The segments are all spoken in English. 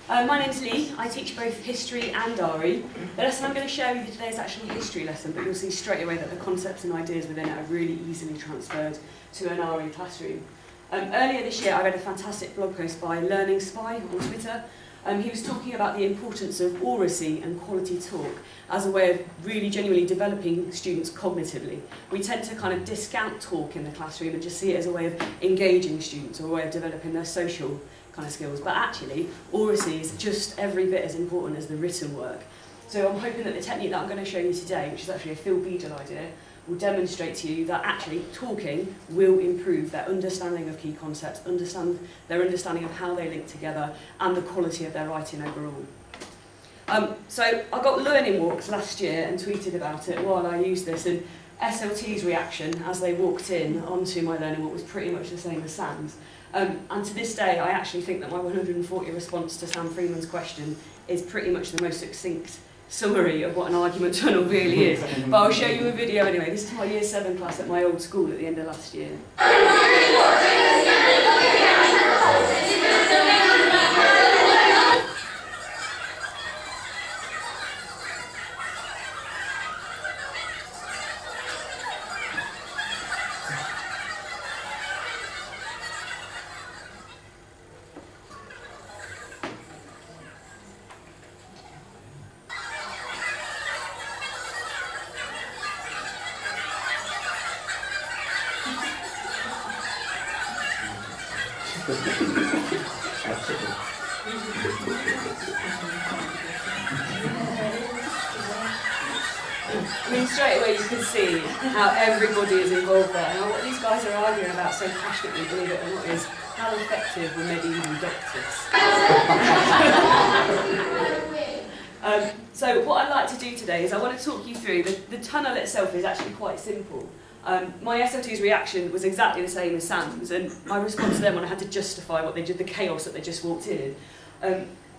My name's Leigh. I teach both history and RE. The lesson I'm going to share with you today is actually a history lesson, but you'll see straight away that the concepts and ideas within it are really easily transferred to an RE classroom. Earlier this year I read a fantastic blog post by Learning Spy on Twitter. He was talking about the importance of oracy and quality talk as a way of really genuinely developing students cognitively. We tend to kind of discount talk in the classroom and just see it as a way of engaging students or a way of developing their social kind of skills, but actually oracy is just every bit as important as the written work. So I'm hoping that the technique that I'm going to show you today, which is actually a Phil Beadle idea, will demonstrate to you that actually talking will improve their understanding of key concepts, their understanding of how they link together, and the quality of their writing overall. So I got learning walks last year and tweeted about it while I used this, and SLT's reaction as they walked in onto my learning walk was pretty much the same as Sam's. And to this day, I actually think that my 140 response to Sam Freeman's question is pretty much the most succinct summary of what an argument tunnel really is. But I'll show you a video anyway. This is my Year 7 class at my old school at the end of last year. I mean, straight away you can see how everybody is involved there. And what these guys are arguing about so passionately, believe it or not, is how effective were medieval doctors. So what I'd like to do today is I want to talk you through, the tunnel itself is actually quite simple. My SL2's reaction was exactly the same as Sam's, and my response to them when I had to justify what they did, the chaos that they just walked in,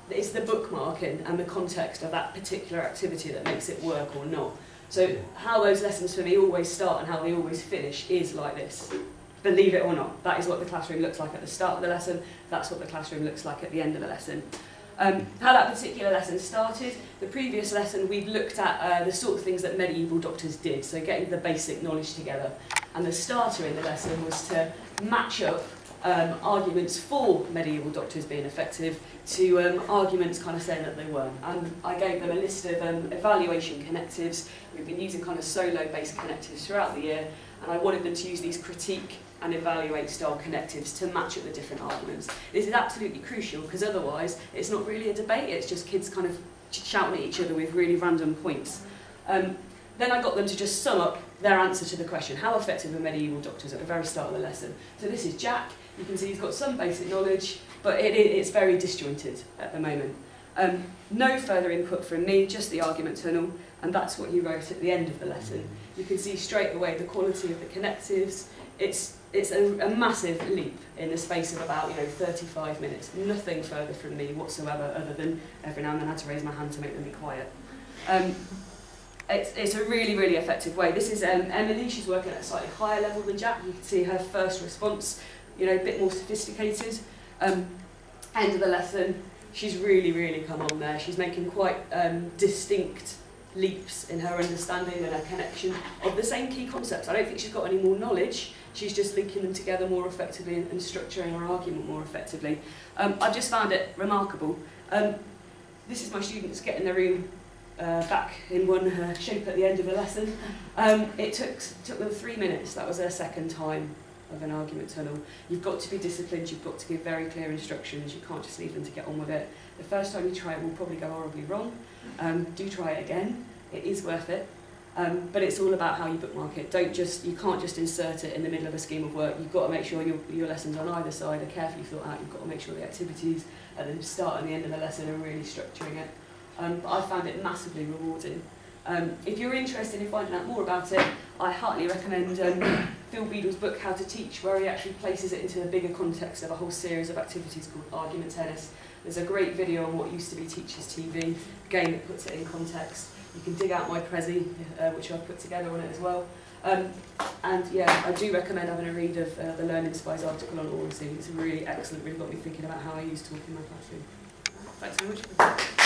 it's the bookmarking and the context of that particular activity that makes it work or not. So how those lessons for me always start and how they always finish is like this. Believe it or not, that is what the classroom looks like at the start of the lesson, that's what the classroom looks like at the end of the lesson. How that particular lesson started, the previous lesson we'd looked at the sort of things that medieval doctors did, so getting the basic knowledge together. And the starter in the lesson was to match up arguments for medieval doctors being effective to arguments kind of saying that they weren't. And I gave them a list of evaluation connectives. We've been using kind of solo-based connectives throughout the year, and I wanted them to use these critique and evaluate style connectives to match up the different arguments. This is absolutely crucial because otherwise it's not really a debate, it's just kids kind of shouting at each other with really random points. Then I got them to just sum up their answer to the question, how effective are medieval doctors, at the very start of the lesson. So this is Jack, you can see he's got some basic knowledge, but it's very disjointed at the moment. No further input from me, just the argument tunnel, and that's what he wrote at the end of the lesson. You can see straight away the quality of the connectives. It's a massive leap in the space of about 35 minutes. Nothing further from me whatsoever, other than every now and then I had to raise my hand to make them be quiet. It's a really, really effective way. This is Emily, she's working at a slightly higher level than Jack. You can see her first response, a bit more sophisticated. End of the lesson, she's really, really come on there. She's making quite distinct leaps in her understanding and her connection of the same key concepts. I don't think she's got any more knowledge, she's just linking them together more effectively and structuring her argument more effectively. I've just found it remarkable. This is my students getting their room back in one shape at the end of the lesson. It took them 3 minutes, that was their second time of an argument tunnel. You've got to be disciplined, you've got to give very clear instructions, you can't just leave them to get on with it. The first time you try it will probably go horribly wrong. Do try it again, it is worth it. But it's all about how you bookmark it. You can't just insert it in the middle of a scheme of work. You've got to make sure your lessons on either side are carefully thought out. You've got to make sure the activities at the start and the end of the lesson are really structuring it. But I found it massively rewarding. If you're interested in finding out more about it, I heartily recommend Phil Beadle's book, How to Teach, where he actually places it into the bigger context of a whole series of activities called Argument Tennis. There's a great video on what used to be Teachers TV, again it puts it in context. You can dig out my Prezi, which I've put together on it as well. And yeah, I do recommend having a read of the Learning Spy's article on oracy. It's really excellent, really got me thinking about how I use talk in my classroom. Thanks very much.